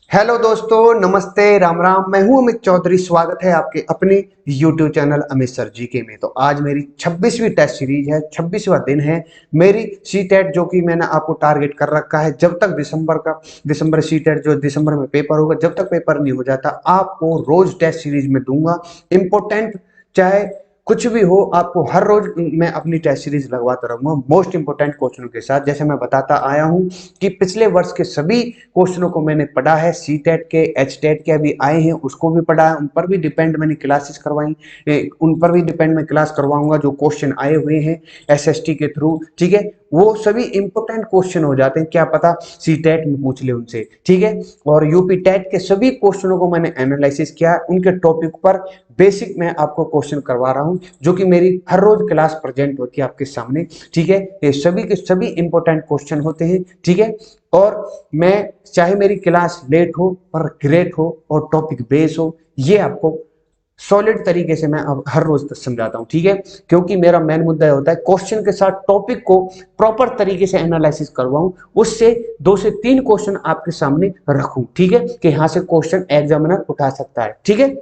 Hello दोस्तों, नमस्ते, राम राम। मैं हूं अमित चौधरी। स्वागत है आपके अपने YouTube channel Amit sir GK में। तो आज मेरी 26वीं टेस्ट सीरीज है, 26वां दिन है मेरी सी टेट, जो कि मैंने आपको टारगेट कर रखा है। जब तक दिसंबर सी टेट जो दिसंबर में पेपर होगा, जब तक पेपर नहीं हो जाता आपको रोज टेस्ट सीरीज में दूंगा। इंपॉर्टेंट चाहे कुछ भी हो, आपको हर रोज मैं अपनी टेस्ट सीरीज लगवाता रहूंगा मोस्ट इंपोर्टेंट क्वेश्चनों के साथ। जैसे मैं बताता आया हूं कि पिछले वर्ष के सभी क्वेश्चनों को मैंने पढ़ा है। सी टेट के, एच टेट के अभी आए हैं, उसको भी पढ़ा है। उन पर भी डिपेंड मैंने क्लासेस करवाई, उन पर भी डिपेंड मैं क्लास करवाऊंगा। जो क्वेश्चन आए हुए हैं एसएसटी के थ्रू, ठीक है, वो सभी इंपोर्टेंट क्वेश्चन हो जाते हैं। क्या पता सी टेट में पूछ ले उनसे, ठीक है। और यूपी टेट के सभी क्वेश्चनों को मैंने एनालिसिस किया, उनके टॉपिक पर बेसिक मैं आपको क्वेश्चन करवा रहा हूं, जो कि मेरी हर रोज क्लास प्रेजेंट होती है आपके सामने, ठीक है। ये सभी के सभी इंपॉर्टेंट क्वेश्चन होते हैं, ठीक है। और मैं चाहे मेरी क्लास लेट हो पर ग्रेट हो और टॉपिक बेस हो, ये आपको सॉलिड तरीके से मैं अब हर रोज तक समझाता हूं, ठीक है। क्योंकि मेरा मेन मुद्दा होता है क्वेश्चन के साथ टॉपिक को प्रॉपर तरीके से एनालिसिस करवाऊं, उससे 2 से 3 क्वेश्चन आपके सामने रखूं, ठीक है, कि यहां से क्वेश्चन एग्जामिनर उठा सकता है, ठीक है।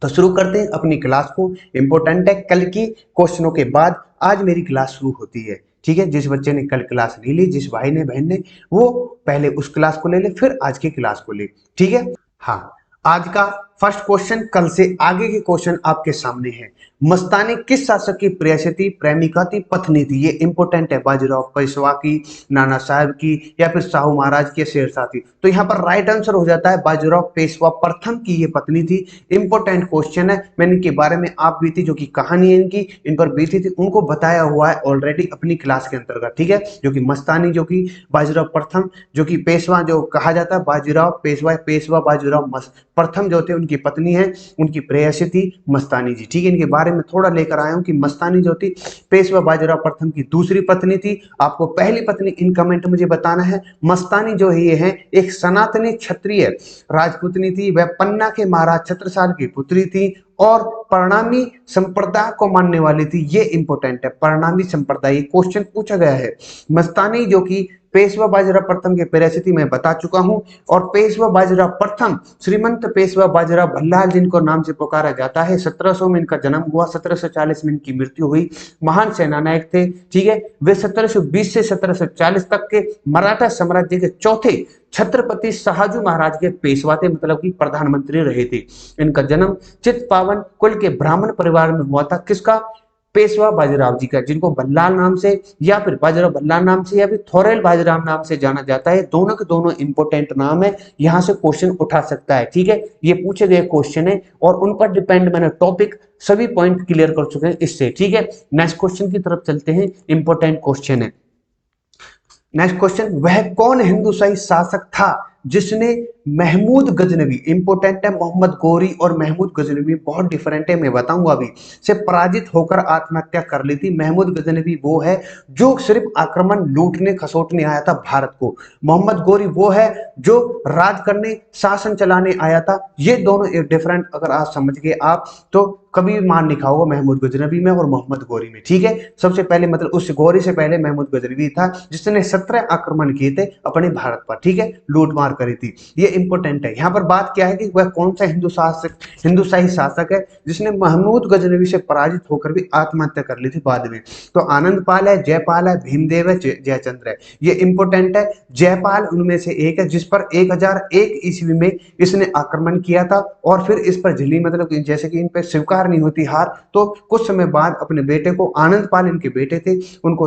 तो शुरू करते हैं अपनी क्लास को। इंपॉर्टेंट है, कल की क्वेश्चनों के बाद आज मेरी क्लास शुरू होती है, ठीक है। जिस बच्चे ने कल क्लास नहीं ली, जिस भाई ने, बहन ने, वो पहले उस क्लास को ले ले, फिर आज की क्लास को ले, ठीक है। हाँ, आज का फर्स्ट क्वेश्चन कल से आगे के क्वेश्चन आपके सामने है। मस्तानी किस शासक की प्रेयसी थी, प्रेमिका थी, पत्नी थी? ये इंपॉर्टेंट है। बाजीराव पेशवा की, नाना साहब की, या फिर शाहू महाराज की, शेरशाह की? तो यहाँ पर राइट आंसर हो जाता है बाजीराव पेशवा प्रथम की ये पत्नी थी। इंपॉर्टेंट क्वेश्चन है। मैंने इनके बारे में आप बीती जो कि कहानी है इनकी, इन पर बीती थी, उनको बताया हुआ है ऑलरेडी अपनी क्लास के अंतर्गत, ठीक है। जो कि मस्तानी, जो कि बाजीराव प्रथम, जो कि पेशवा जो कहा जाता है, बाजीराव पेशवा, पेशवा बाजीराव प्रथम जो थे उनकी पत्नी है, उनकी प्रेयसी थी मस्तानी जी, ठीक है। इनके बारे में थोड़ा लेकर आया हूं कि मस्तानी जो थी पेशवा बाजीराव प्रथम की दूसरी पत्नी थी। आपको पहली पत्नी इन कमेंट मुझे बताना है। मस्तानी जो ये है एक सनातनी क्षत्रिय राजपुतनी थी। वह पन्ना के महाराज छत्रसाल की पुत्री थी और परिणामी संप्रदाय को मानने वाली थी। ये इंपॉर्टेंट है, परिणामी संप्रदाय, क्वेश्चन पूछा गया है। मस्तानी जो कि पेशवा बाजीराव प्रथम के प्रेयसी थी, मैं बता चुका हूं। और पेशवा बाजीराव प्रथम, श्रीमंत पेशवा बाजीराव भल्लाल जिनको नाम से पुकारा जाता है, 1700 में इनका जन्म हुआ, 1740 में इनकी मृत्यु हुई। महान सेनानायक थे, ठीक है। वे 1720 से 1740 तक के मराठा साम्राज्य के चौथे छत्रपति शाहजू महाराज के पेशवा थे, मतलब कि प्रधानमंत्री रहे थे। इनका जन्म चित्पावन कुल के ब्राह्मण परिवार में हुआ था। किसका? पेशवा बाजीराव जी का, जिनको भल्लाल नाम से या फिर बाजीराव भल्लाल नाम से या फिर थोरेल बाजीराव नाम से जाना जाता है। दोनों के दोनों इंपोर्टेंट नाम है, यहां से क्वेश्चन उठा सकता है, ठीक है। ये पूछे गए क्वेश्चन है और उन पर डिपेंड मैंने टॉपिक सभी पॉइंट क्लियर कर चुके हैं इससे, ठीक है। नेक्स्ट क्वेश्चन की तरफ चलते हैं। इंपोर्टेंट क्वेश्चन है नेक्स्ट क्वेश्चन। वह कौन हिंदुशाही शासक था जिसने महमूद गजनवी, इंपोर्टेंट है, मोहम्मद गौरी और महमूद गजनवी बहुत डिफरेंट है, मैं बताऊंगा अभी, से पराजित होकर आत्महत्या कर ली थी? महमूद गजनवी वो है जो सिर्फ आक्रमण लूटने खसोटने आया था भारत को। मोहम्मद गौरी वो है जो राज करने, शासन चलाने आया था। ये दोनों एक डिफरेंट, अगर आप समझ गए आप तो कभी मान लिखा होगा महमूद गजनवी में और मोहम्मद गौरी में, ठीक है। सबसे पहले मतलब उस गौरी से पहले महमूद गजनवी था जिसने 17 आक्रमण किए थे अपने भारत पर, ठीक है, लूटमार करी थी। ये इंपोर्टेंट है। यहाँ पर बात क्या है कि वह कौन सा हिंदुशाही शासक है जिसने महमूद गजनवी से पराजित होकर भी आत्महत्या कर ली थी बाद में? तो आनंद पाल है, जयपाल है, भीमदेव है, जयचंद्र है। ये इंपोर्टेंट है। जयपाल उनमें से एक है जिस पर 1001 ईस्वी में इसने आक्रमण किया था और फिर इस पर झिल्ली, मतलब जैसे कि इन पर स्वीकार नहीं होती हार, तो कुछ समय बाद अपने बेटे को, आनंद पाल इनके बेटे थे, उनको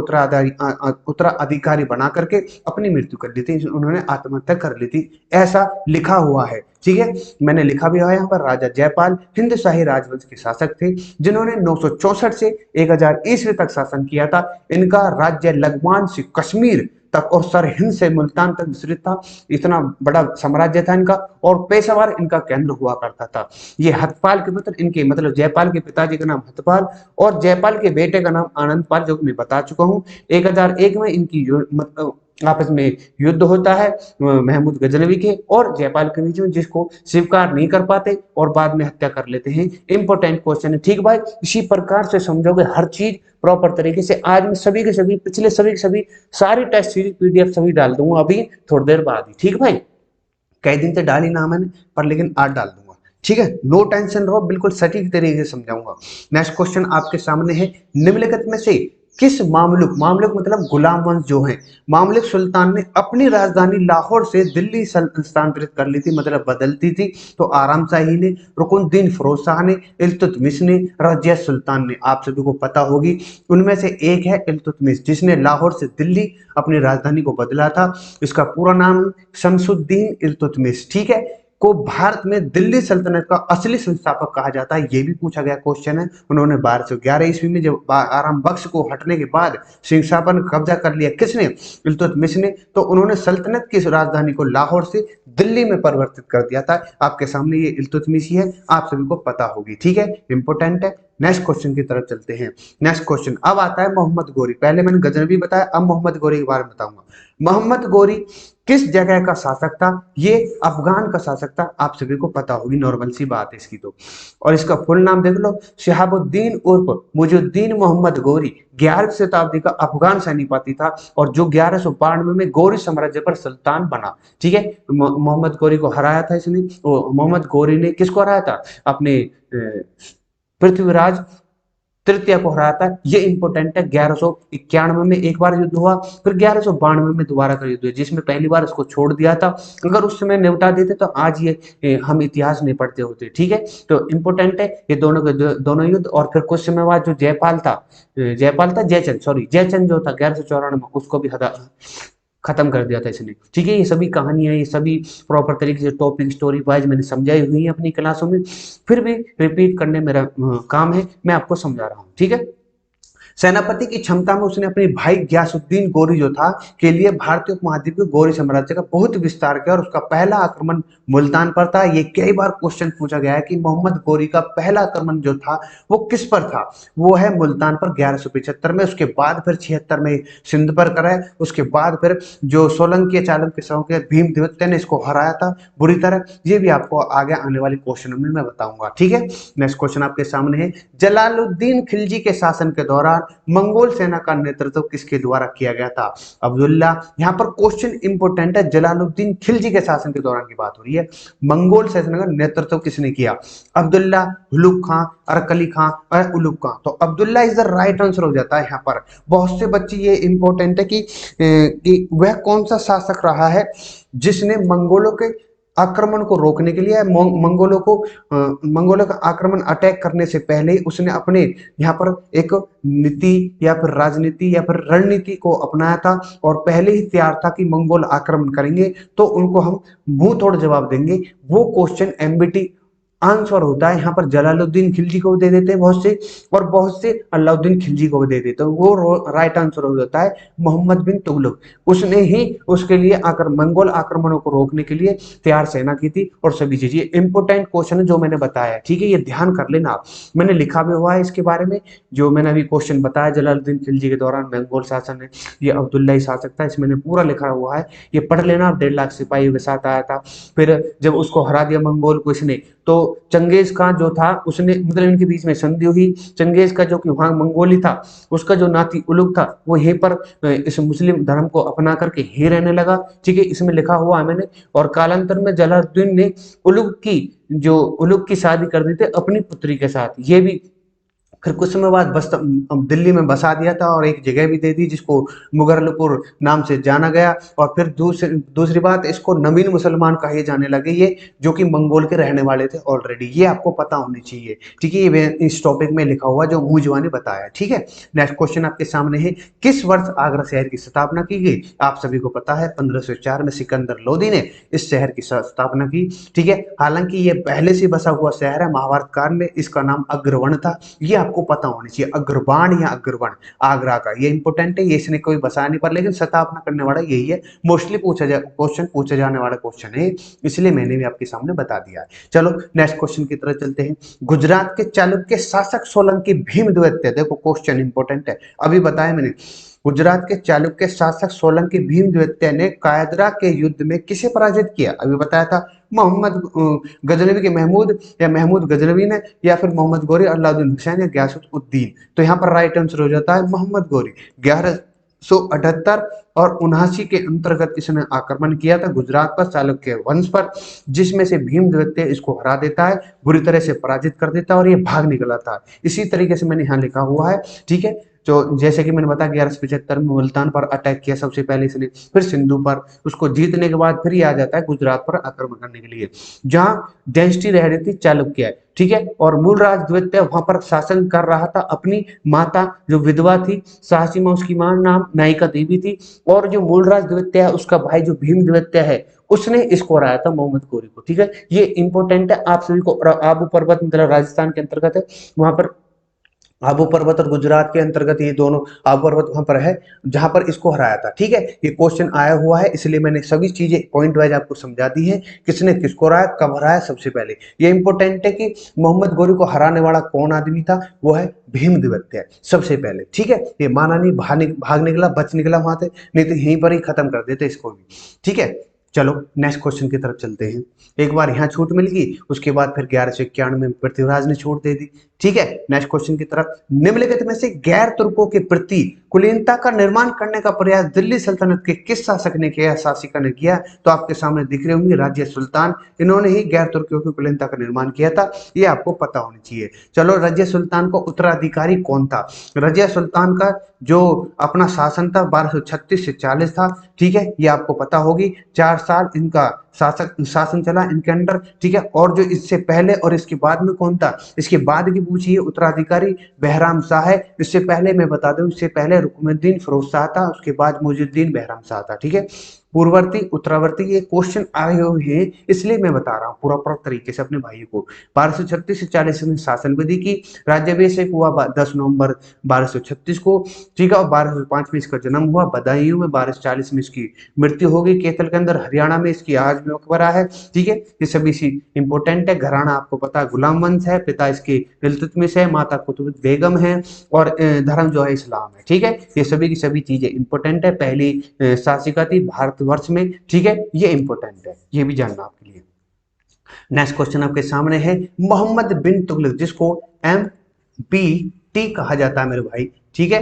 उत्तराधिकारी बना करके अपनी मृत्यु कर ली थी, उन्होंने आत्महत्या कर ली थी, ऐसा लिखा हुआ है, ठीक है। मैंने लिखा भी हुआ है यहाँ पर। राजा जयपाल हिंद शाही राजवंश के शासक थे जिन्होंने 964 से 1000 ईस्वी तक शासन किया था। इनका राज्य लगमान से कश्मीर तक और सरहिंद से मुल्तान तक विस्तृत था। इतना बड़ा साम्राज्य था इनका और पेशावर इनका केंद्र हुआ करता था। ये हतपाल के पुत्र, इनके मतलब जयपाल के पिताजी का नाम हतपाल और जयपाल के बेटे का नाम आनंदपाल, जो मैं बता चुका हूँ। 1001 में इनकी आपस में युद्ध होता है महमूद गजनवी के और जयपाल के बीच में, जिसको स्वीकार नहीं कर पाते और बाद में हत्या कर लेते हैं। इंपॉर्टेंट क्वेश्चन है, ठीक भाई। इसी प्रकार से समझोगे हर चीज प्रॉपर तरीके से। आज मैं सभी के सभी, पिछले सभी के सभी सारी टेस्ट सीरीज PDF सभी डाल दूंगा अभी थोड़ी देर बाद ही, ठीक भाई। कई दिन से डाली ना मैंने, पर लेकिन आज डाल दूंगा, ठीक है। नो टेंशन रहो, बिल्कुल सटीक तरीके से समझाऊंगा। नेक्स्ट क्वेश्चन आपके सामने है, निम्नलिखित में से किस मामलुक, मामलुक मतलब गुलाम वंश जो है, मामलुक सुल्तान ने अपनी राजधानी लाहौर से दिल्ली स्थानांतरित कर ली थी, मतलब बदलती थी? तो आराम शाही ने, रुकुनुद्दीन फिरोज शाह ने, इल्तुतमिश ने, रजिया सुल्तान ने। आप सभी को पता होगी, उनमें से एक है इल्तुतमिश, जिसने लाहौर से दिल्ली अपनी राजधानी को बदला था। इसका पूरा नाम शमसुद्दीन इल्तुतमिश, ठीक है, को भारत में दिल्ली सल्तनत का असली संस्थापक कहा जाता है। ये भी पूछा गया क्वेश्चन है। उन्होंने 1211 ईस्वी में जब आराम बख्श को हटने के बाद सिंहासन कब्जा कर लिया, किसने? इल्तुतमिश ने। तो उन्होंने सल्तनत की राजधानी को लाहौर से दिल्ली में परिवर्तित कर दिया था। आपके सामने ये इल्तुतमिश ही है, आप सभी को पता होगी, ठीक है, इंपोर्टेंट है। नेक्स्ट क्वेश्चन की तरफ चलते हैं। नेक्स्ट क्वेश्चन अब आता है मोहम्मद गोरी। पहले मैंने गजनवी बताया, अब मोहम्मद गोरी के बारे में बताऊंगा। मोहम्मद गोरी किस जगह का शासक था? ये अफगान का शासक था, आप सभी को पता होगी, नॉर्मल सी बात है इसकी तो। और इसका फुल नाम देख लो, शहाबुद्दीन उर्फ मुइजुद्दीन मोहम्मद गोरी 11वीं शताब्दी का अफगान सैनिकवादी था, और जो 1192 में गौरी साम्राज्य पर सुल्तान बना, ठीक है। मोहम्मद गोरी को हराया था इसने, मोहम्मद गोरी ने किसको हराया था? अपने पृथ्वीराज तृतीय को हराया था। ये इंपोर्टेंट है। 1191 में एक बार युद्ध हुआ, फिर 1192 में दोबारा का युद्ध हुआ, जिसमें पहली बार इसको छोड़ दिया था। अगर उस समय निपटा देते तो आज ये हम इतिहास नहीं पढ़ते होते, ठीक है। तो इंपोर्टेंट है ये दोनों के दोनों युद्ध। और फिर कुछ समय बाद जो जयचंद जो था 1194 में, उसको भी खत्म कर दिया था इसने, ठीक है। ये सभी कहानियां, ये सभी प्रॉपर तरीके से टॉपिक स्टोरी वाइज मैंने समझाई हुई है अपनी क्लासों में, फिर भी रिपीट करने मेरा काम है, मैं आपको समझा रहा हूँ, ठीक है। सेनापति की क्षमता में उसने अपने भाई ग्यासुद्दीन गोरी जो था के लिए भारतीय उपमहाद्वीप के गौरी साम्राज्य का बहुत विस्तार किया, और उसका पहला आक्रमण मुल्तान पर था। ये कई बार क्वेश्चन पूछा गया है कि मोहम्मद गोरी का पहला आक्रमण जो था वो किस पर था? वो है मुल्तान पर 1175 में। उसके बाद फिर 76 में सिंध पर कराए। उसके बाद फिर जो सोलंकी चालुक्य के भीमद्वितीय ने इसको हराया था बुरी तरह। ये भी आपको आगे आने वाले क्वेश्चन में मैं बताऊंगा, ठीक है। नेक्स्ट क्वेश्चन आपके सामने है, जलालुद्दीन खिलजी के शासन के दौरान मंगोल सेना का नेतृत्व किसके द्वारा किया गया था? अब्दुल्ला। यहां पर क्वेश्चन इंपोर्टेंट है, जलालुद्दीन खिलजी के शासन के दौरान की बात हो रही है। मंगोल सेना का नेतृत्व किसने किया? अब्दुल्ला, हुलूक खां, अरकली खां और उलूक खां। तो Abdullah is the right answer हो जाता है यहाँ पर। बहुत से बच्चे ये इंपोर्टेंट है कि वह कौन सा शासक रहा है जिसने मंगोलों के आक्रमण को रोकने के लिए, मंगोलों का आक्रमण अटैक करने से पहले उसने अपने यहाँ पर एक नीति या फिर राजनीति या फिर रणनीति को अपनाया था, और पहले ही तैयार था कि मंगोल आक्रमण करेंगे तो उनको हम मुंह तोड़ जवाब देंगे। वो क्वेश्चन एमबीटी आंसर होता है। यहाँ पर जलालुद्दीन खिलजी को दे देते हैं बहुत से, और बहुत से अलाउद्दीन खिलजी को दे देते हैं। वो राइट आंसर हो जाता है मोहम्मद बिन तुगलक। उसने ही उसके लिए मंगोल आक्रमणों को रोकने के लिए तैयार सेना की थी और सभी चीजें। इंपोर्टेंट क्वेश्चन है जो मैंने बताया, ठीक है, ये ध्यान कर लेना आप। मैंने लिखा भी हुआ है इसके बारे में, जो मैंने अभी क्वेश्चन बताया जलालुद्दीन खिलजी के दौरान मंगोल शासन है, ये अब्दुल्ला ही शासक था, इसमें मैंने पूरा लिखा हुआ है, ये पढ़ लेना। 1.5 लाख सिपाहियों के साथ आया था। फिर जब उसको हरा दिया मंगोल को इसने, तो चंगेज खान जो था उसने, मतलब इनके बीच में संधि हुई। चंगेज का जो कि वहां मंगोली था, उसका जो नाती उलुग था वो यहीं पर इस मुस्लिम धर्म को अपना करके ही रहने लगा, ठीक है, इसमें लिखा हुआ है मैंने। और कालांतर में जलालुद्दीन ने उलुग की शादी कर दी थी अपनी पुत्री के साथ। ये भी फिर कुछ समय बाद दिल्ली में बसा दिया था, और एक जगह भी दे दी जिसको मुगर्लपुर नाम से जाना गया। और फिर दूसरी बात, इसको नवीन मुसलमान कहे जाने लगे, ये जो कि मंगोल के रहने वाले थे ऑलरेडी। ये आपको पता होनी चाहिए, ठीक है। ये इस टॉपिक में लिखा हुआ जो मुंह ने बताया, ठीक है। नेक्स्ट क्वेश्चन आपके सामने है, किस वर्ष आगरा शहर की स्थापना की गई? आप सभी को पता है 1504 में सिकंदर लोदी ने इस शहर की स्थापना की, ठीक है। हालांकि ये पहले से बसा हुआ शहर है, महाभारत काल में इसका नाम अग्रवण था। ये आपको पता होनी चाहिए, अग्रबाण या अग्रवण आगरा का। ये इंपोर्टेंट है, ये इसने कोई बसाया नहीं, पर लेकिन स्थापना करने वाला यही है। मोस्टली क्वेश्चन पूछे जाने वाला क्वेश्चन है, इसलिए मैंने भी आपके सामने बता दिया है। चलो नेक्स्ट क्वेश्चन की तरफ चलते हैं। गुजरात के चालुक्य शासक सोलंकी भीमद्वितीय, देखो क्वेश्चन इंपोर्टेंट है, अभी बताया मैंने। गुजरात के चालुक्य शासक सोलंकी भीमद्वितीय ने कायदरा के युद्ध में किसे पराजित किया? अभी बताया था, मोहम्मद गजनवी के महमूद या महमूद गजनवी ने, या फिर मोहम्मद गोरी, अलाउद्दीन हुसैन या गयासुद्दीन। तो यहाँ पर राइट आंसर हो जाता है मोहम्मद गोरी। 878 और 79 के अंतर्गत इसने आक्रमण किया था गुजरात पर, चालुक्य वंश पर, जिसमें से भीमद्वितीय इसको हरा देता है, बुरी तरह से पराजित कर देता है और ये भाग निकला था। इसी तरीके से मैंने यहाँ लिखा हुआ है, ठीक है। जो जैसे कि मैंने बताया 1175 में मुल्तान पर अटैक किया सबसे पहले इसने, फिर सिंधु पर, उसको जीतने के बाद फिर ये आ जाता है गुजरात पर आक्रमण करने के लिए, जहां डेंसिटी रह रही थी चालुक्य, ठीक है। और मूलराज द्वितीय वहां पर शासन कर रहा था, अपनी माता जो विधवा थी साहसी मां, उसकी मां नाम नायिका देवी थी, और जो मूलराज द्वितीय है उसका भाई जो भीम द्वितीय है उसने इसको हराया था मोहम्मद गोरी को, ठीक है। ये इंपॉर्टेंट है आप सभी को। आबू पर्वत मतलब राजस्थान के अंतर्गत है, वहां पर आबू पर्वत और गुजरात के अंतर्गत ये दोनों, आबू पर्वत वहां पर है जहां पर इसको हराया था, ठीक है। ये क्वेश्चन आया हुआ है, इसलिए मैंने सभी चीजें पॉइंट वाइज आपको समझा दी है, किसने किसको हराया, कब हराया। सबसे पहले ये इंपॉर्टेंट है कि मोहम्मद गोरी को हराने वाला कौन आदमी था, वो है भीम द्वितीय सबसे पहले, ठीक है। ये माना नहीं, भाग निकला, बच निकला वहां से, नहीं तो यहीं पर ही खत्म कर देते इसको भी, ठीक है। चलो नेक्स्ट क्वेश्चन की तरफ चलते हैं। एक बार यहाँ छूट मिल गई, उसके बाद फिर 1191 में पृथ्वीराज ने छूट दे दी, ठीक है। नेक्स्ट क्वेश्चन की तरफ, निम्नलिखित में से गैर तुर्कों के प्रति कुलीनता का निर्माण करने का प्रयास दिल्ली सल्तनत के किस शासक ने किया, शासिका ने किया? तो आपके सामने दिख रहे होंगे रजिया सुल्तान, इन्होंने ही गैर तुर्कियों की कुलीनता का निर्माण किया था, ये आपको पता होनी चाहिए। चलो रजिया सुल्तान को उत्तराधिकारी कौन था? रजिया सुल्तान का जो अपना शासन था 1236 से 40 था, ठीक है, ये आपको पता होगी। 4 साल इनका शासन चला इनके अंडर, ठीक है। और जो इससे पहले और इसके बाद में कौन था, इसके बाद की पूछिए उत्तराधिकारी बहराम शाह है। इससे पहले मैं बता दूं, इससे पहले रुकनुद्दीन फिरोज शाह था, उसके बाद मुइजुद्दीन बहराम शाह था, ठीक है। पूर्ववर्ती उत्तरावर्ती ये क्वेश्चन आए हुए हैं, इसलिए मैं बता रहा हूँ पूरा तरीके से अपने भाई को। 1236 से 40 में शासन विधि की, राज्याभिषेक हुआ 10 नवंबर 1236 को, ठीक है। और 1205 में इसका जन्म हुआ, बदायूं में 1240 में इसकी मृत्यु होगी, कैथल के अंदर, हरियाणा में इसकी आज भी मकबरा है, ठीक है। ये सभी सी इंपोर्टेंट है। घराना आपको पता है गुलाम वंश है, पिता इसके इल्तुतमिश है, माता कुतुब बेगम है, और धर्म जो है इस्लाम है, ठीक है। ये सभी की सभी चीजें इंपोर्टेंट है। पहली शासिका थी भारतवर्ष में, ठीक है, ये इंपोर्टेंट है, ये भी जानना आपके लिए। नेक्स्ट क्वेश्चन आपके सामने है, मोहम्मद बिन तुगलक, जिसको MBT कहा जाता है मेरे भाई, ठीक है।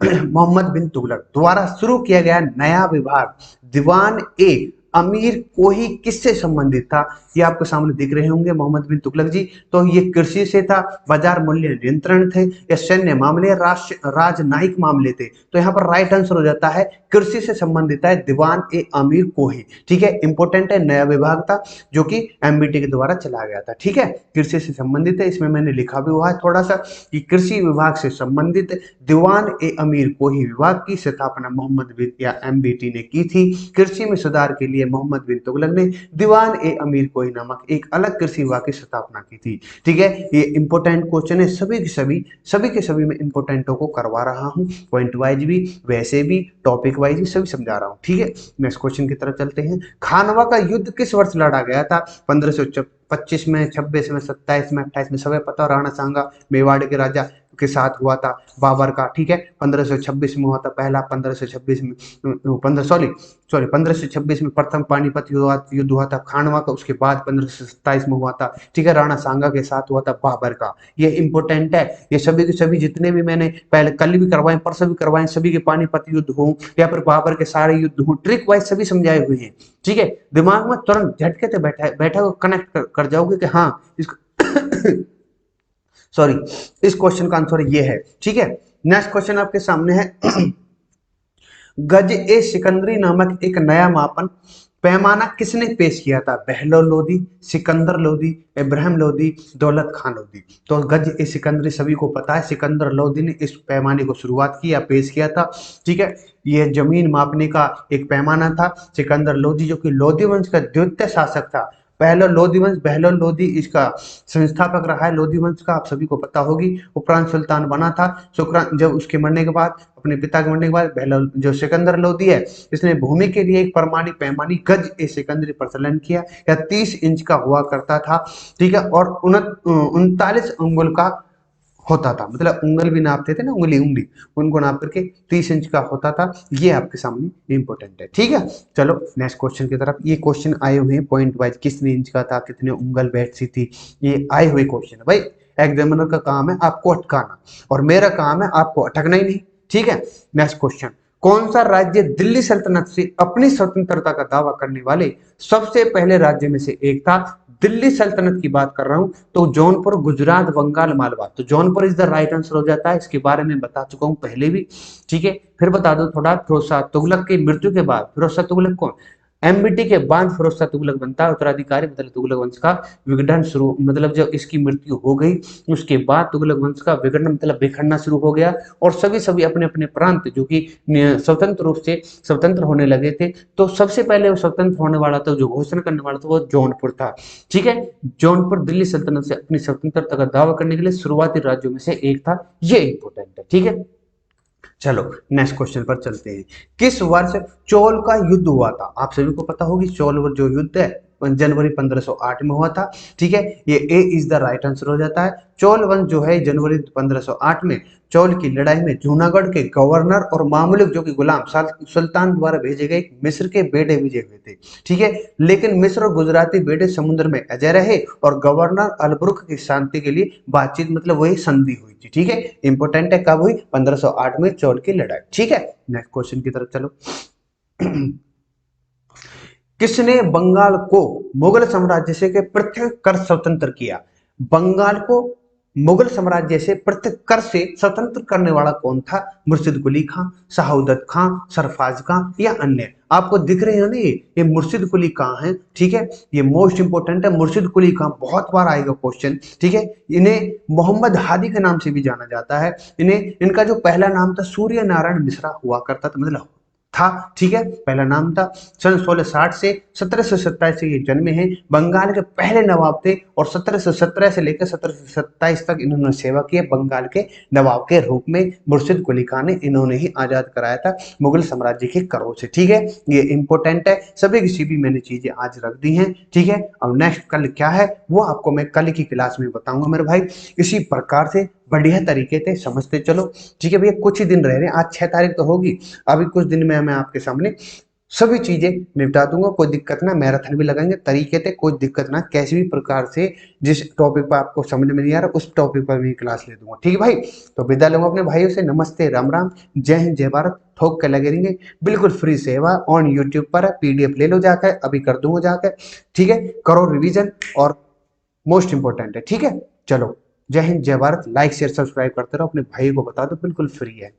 मोहम्मद बिन तुगलक द्वारा शुरू किया गया नया विभाग दीवान ए अमीर कोही किससे संबंधित था? ये आपके सामने दिख रहे होंगे मोहम्मद बिन तुगलक जी। तो ये कृषि से था, बाजार मूल्य नियंत्रण थे, या सैन्य मामले, राजनयिक मामले थे? तो यहाँ पर राइट आंसर हो जाता है कृषि से संबंधित है, दीवान ए अमीर कोही, ठीक है। इंपोर्टेंट है, नया विभाग था जो कि MBT के द्वारा चला गया था, ठीक है। कृषि से संबंधित है, इसमें मैंने लिखा भी हुआ है थोड़ा सा कि कृषि विभाग से संबंधित दीवान ए अमीर कोही विभाग की स्थापना मोहम्मद बिन या MBT ने की थी। कृषि में सुधार के लिए मोहम्मद बिन तुगलक ने दीवान ए अमीर कोही नामक एक अलग कृषि विभाग की स्थापना की थी, ठीक है। ये इंपोर्टेंट क्वेश्चन है, सभी के सभी मैं इंपोर्टेंटों को करवा रहा हूं, पॉइंट वाइज भी, वैसे भी, टॉपिक वाइज भी सभी समझा रहा हूं, ठीक है। नेक्स्ट क्वेश्चन की तरफ चलते हैं। खानवा का युद्ध किस वर्ष लड़ा गया था? 1525 में, 26 में, 27 में, 28 में, सब पता। राणा सांगा मेवाड़ के राजा के साथ हुआ था बाबर का, ठीक है। 1526 में हुआ था पहला, 1526 में 1526 में प्रथम पानीपत युद्ध हुआ था खानवा का, उसके बाद 1527 में हुआ था, ठीक है, राणा सांगा के साथ हुआ था बाबर का। ये इंपोर्टेंट है, ये सभी के सभी जितने भी मैंने पहले कल भी करवाए, परसों भी करवाए, सभी के पानीपत युद्ध हो या फिर बाबर के सारे युद्ध हो, ट्रिक वाइज सभी समझाए हुए हैं, ठीक है। दिमाग में तुरंत झटके से बैठा कनेक्ट कर जाओगे कि हाँ इसको सॉरी, इस क्वेश्चन का आंसर ये है, ठीक है। नेक्स्ट क्वेश्चन आपके सामने है, गज ए सिकंदरी नामक एक नया मापन पैमाना किसने पेश किया था? बहलोल लोदी, सिकंदर लोदी, इब्राहिम लोदी, दौलत खान लोदी। तो गज ए सिकंदरी सभी को पता है, सिकंदर लोदी ने इस पैमाने को शुरुआत की या पेश किया था, ठीक है। यह जमीन मापने का एक पैमाना था। सिकंदर लोदी जो कि लोदी वंश का द्वितीय शासक था, पहला लोधी वंश, बहलोल लोधी इसका संस्थापक रहा है, लोधी वंश का आप सभी को पता होगी। उपरांत सुल्तान बना था सुकरान, जब उसके मरने के बाद, अपने पिता के मरने के बाद, बहलोल जो सिकंदर लोधी है इसने भूमि के लिए एक परमाणु पैमानी गज ए सिकंदरी प्रचलन किया, या 30 इंच का हुआ करता था, ठीक है। और 39 अंगुल का होता था, मतलब उंगल भी नापते थे ना, उंगली उनको नाप करके 30 इंच का होता था। ये आपके सामने इंपॉर्टेंट है, ठीक है। चलो नेक्स्ट क्वेश्चन की तरफ। ये क्वेश्चन आए हुए हैं पॉइंट वाइज, कितने इंच का था, कितने उंगल बैठती थी, ये आए हुए क्वेश्चन है भाई। एग्जामिनर का काम है आपको अटकाना, और मेरा काम है आपको अटकना ही नहीं, ठीक है। नेक्स्ट क्वेश्चन, कौन सा राज्य दिल्ली सल्तनत से अपनी स्वतंत्रता का दावा करने वाले सबसे पहले राज्य में से एक था? दिल्ली सल्तनत की बात कर रहा हूं तो जौनपुर, गुजरात, बंगाल, मालवा। तो Jaunpur is the right answer हो जाता है। इसके बारे में बता चुका हूं पहले भी, ठीक है। फिर बता दो थोड़ा, फिरोज शाह तुगलक की मृत्यु के बाद फिरोज शाह तुगलक कौन, एमबीटी के बाद फिरोज शाह तुगलक बनता है उत्तराधिकारी, मतलब तुगलक वंश का विघटन शुरू, मतलब जब इसकी मृत्यु हो गई उसके बाद तुगलक वंश का विघटन मतलब बिखरना शुरू हो गया और सभी सभी अपने अपने प्रांत जो कि स्वतंत्र रूप से स्वतंत्र होने लगे थे। तो सबसे पहले वो स्वतंत्र होने वाला था, जो घोषणा करने वाला था, वो जौनपुर था, ठीक है। जौनपुर दिल्ली सल्तनत से अपनी स्वतंत्रता का दावा करने के लिए शुरुआती राज्यों में से एक था। ये इंपॉर्टेंट है, ठीक है। चलो नेक्स्ट क्वेश्चन पर चलते हैं। किस वर्ष चोल का युद्ध हुआ था? आप सभी को पता होगी चोल जो युद्ध है जनवरी 1508 में हुआ था, ठीक है। ये ए इज द राइट आंसर हो जाता है। चोल वंश जो है जनवरी 1508 में चोल की लड़ाई में जूनागढ़ के गवर्नर और मामलुक जो कि गुलाम सुल्तान द्वारा भेजे गए मिस्र के बेटे विजय हुए थे, ठीक है। लेकिन मिस्र और गुजराती बेटे समुद्र में अजय रहे और गवर्नर अलब्रुक की शांति के लिए बातचीत मतलब वही संधि हुई थी, ठीक है। इंपोर्टेंट है, कब हुई? 1508 में चोल की लड़ाई, ठीक है। नेक्स्ट क्वेश्चन की तरफ चलो। किसने बंगाल को मुगल साम्राज्य से के पृथक कर स्वतंत्र किया? बंगाल को मुगल साम्राज्य से पृथक कर से स्वतंत्र करने वाला कौन था? मुर्शिद कुली खां, शहाउदत खां, सरफराज खां या अन्य? आपको दिख रहे हो ना, ये मुर्शिद कुली खां है, ठीक है। ये मोस्ट इंपोर्टेंट है, मुर्शिद कुली खां, बहुत बार आएगा क्वेश्चन, ठीक है। इन्हें मोहम्मद हादी के नाम से भी जाना जाता है। इनका जो पहला नाम था सूर्य नारायण मिश्रा हुआ करता था, मतलब था, ठीक है, पहला नाम था। सन 1660 से 1727 से ये जन्मे हैं। बंगाल के पहले नवाब थे और 1717 से लेकर 1727 तक इन्होंने सेवा की है बंगाल के नवाब के रूप में। मुर्शिद कुली खान ने इन्होंने ही आजाद कराया था मुगल साम्राज्य के करों से, ठीक है। ये इंपॉर्टेंट है, सभी किसी भी मैंने चीजें आज रख दी हैं, ठीक है। अब नेक्स्ट कल क्या है वो आपको मैं कल की क्लास में बताऊंगा मेरे भाई। इसी प्रकार से बढ़िया तरीके से समझते चलो, ठीक है भैया। कुछ ही दिन रह रहे हैं, आज 6 तारीख तो होगी, अभी कुछ दिन में मैं आपके सामने सभी चीजें निपटा दूंगा। कोई दिक्कत ना, मैराथन भी लगाएंगे तरीके से, कोई दिक्कत ना, कैसी भी प्रकार से जिस टॉपिक पर आपको समझ में नहीं आ रहा उस टॉपिक पर भी क्लास ले दूंगा, ठीक है भाई। तो विदा लूंगा अपने भाइयों से, नमस्ते, राम राम, जय हिंद, जय भारत। ठोक के लगे रहेंगे, बिल्कुल फ्री सेवा ऑन यूट्यूब पर है, पीडीएफ ले लो जाकर, अभी कर दूंगा जाकर, ठीक है। करो रिविजन और मोस्ट इंपॉर्टेंट है, ठीक है। चलो, जय हिंद, जय भारत। लाइक शेयर सब्सक्राइब करते रहो, अपने भाई को बता दो, बिल्कुल फ्री है।